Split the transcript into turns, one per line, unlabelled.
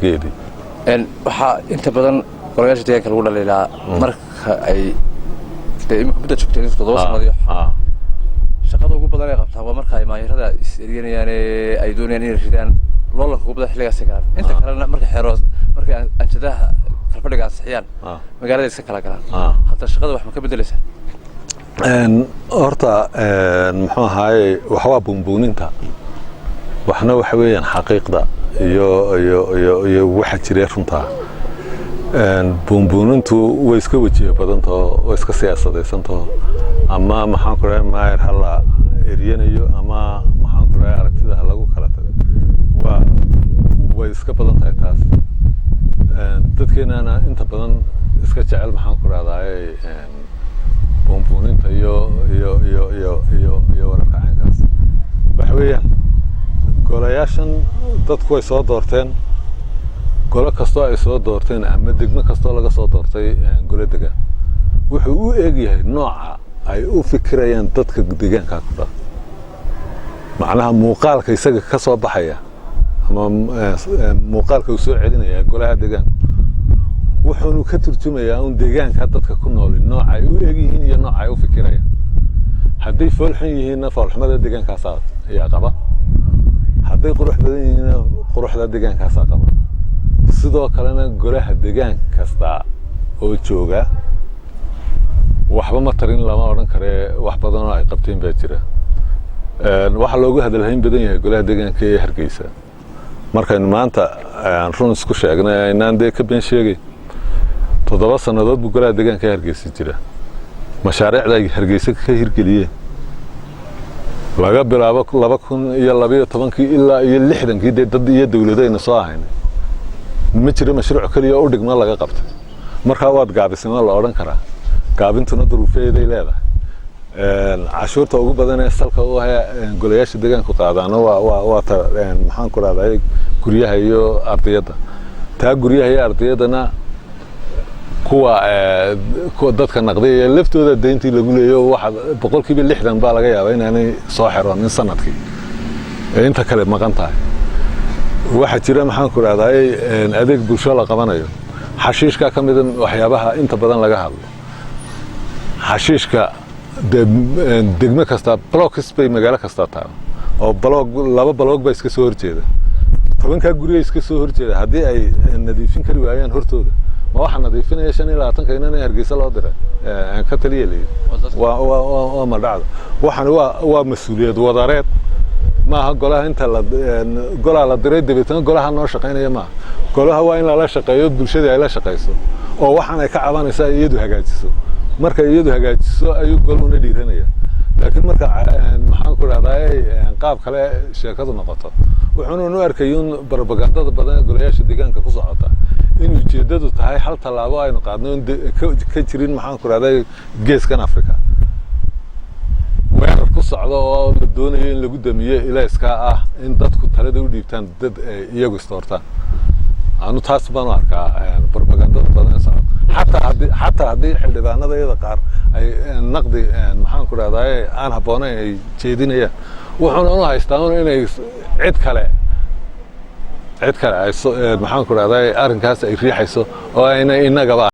dhigeedii
waxa inta badan golayaasha deegaanka lagu dhaliilaa marka ay muddo joogteen 7 sanadood shaqada ugu badan ay qabtaan waa marka ay maayirada is-eryanayaan ay doonayaan inay ridaan loolanka ugu badan xilligaas gaar inta kalena marka xeeroos marka anjadaha kalfadhiga ansixiyaan magaalada iska kala galaan hadda shaqada wax ma ka bedelaysaa
horta muxuu ahaay waxa waa buunbuuninta waxna waxa weeyaan xaqiiqda iyo waxa jiray runta buunbuunintu way iska wajiye badantoo way iska siyaasadaysanto ama maxaan ku raay maayir hala eriyanayo ama maxaan ku raay aragtida lagu kala tago way iska badan tahay taas dadkeenana inta badan iska jecel maxaan ku raadaay buunbuuninta iyo wararka caynkaas waxa weeyaan golayaashan dadku way soo doorteen golo kastoo ay soo doorteen ama degmo kastoo laga soo doortay golo degaan wuxuu u eegyahay nooca ay u fikirayaan dadka deegaanka ku dhan macnaha muuqaalka isaga ka soo baxaya ama muuqaalka uu soo celinaya golaha deegaanka wuxuu ka turjumayaa un deegaanka dadka ku nool nooca ay u eegyihiin iyo nooca ay u fikirayaan haddii foolxun yihiinna foolxumada deegaankaas ayaa qaba hadday qurux badan yihiinna quruxda deegaankaas qaba sidoo kalena golaha deegaan kasta oo jooga waxba ma tarin lama oran kare wax badan oo ay qabteen baa jira waxa loogu hadalhayn badan yahay golaha deegaanka ee Hargeysa markaynu maanta aan run isku sheegnay inaan ka been sheegay 7 sanadood buu golaha deegaanka ee Hargeysa jira mashaariicda ay Hargeysa ka hirgeliyeen laga bilaabo 2012 ilaa 60kii dad iyo dawladayna soo ahaynay ma jiro mashruuc kaliya oo dhigma laga qabtay marka waad gaabisnaa la oran karaa gaabintuna duruufeeday leedahay cashuurta ugu badan ee salka u ah golayaasha deegaanka qaadana waa maxaan ku raadayay guryaha iyo ardayda taa guryaha iyo ardaydana kuwa dadka naqdiya laftooda deyntii lagu leeyo waxa 60% baa laga yaabaa inaanay soo xiroonin sanadkii inta kale maqan tahay waxa jira maxaan ku raadayay adeeg bulsho la qabanayo xashiishka kamid waxyaabaha inta badan laga hadlo xashiishka degmo kasta blocks bay magaalo kasta tahay oo laba block bay iska soo horjeeda tobanka guriga iska soo horjeeda hadii ay nadiifin kari waayaan hortooda ma waxa nadiifinaya 25 inay Hargeysa loo diray ka taliyay waa ma dhacdo waxana waa mas'uuliyad wadareed ما هقولها أنت قولها للدريد بيتنا قولها نور شقينا ما قولها وين لا شقيود بالشدة لا شقيسو أو وحنا كعبان يسا يدو هجاجسو مركا يدو هجاجسو أيو قولوا ندير هنا لكن مركا محن كل هذا قاب خلا شركات النقطة وحنا نوار كيون بربجاندا بدنا قولياش الدجان كقصعته إنه جددوا تهاي حالة اللعبة إنه قاعدين كتيرين محن كل هذا جيس كان أفريقيا weerar ku socdo oo la doonayo in lagu damiyo ilayska ah in dadku talada u dhiibtaan dad iyagu istoortaan aanu taas baan arkaa propagandada badan socod hatta hadii xildhibaanada qaar ay naqdi maxaan ku raadayay aan haboonayn ay jeedinayaan wuxuuna u haystaan inay cid kale ay maxaan ku raadayay arrinkaas ay riixayso oo ayna inaga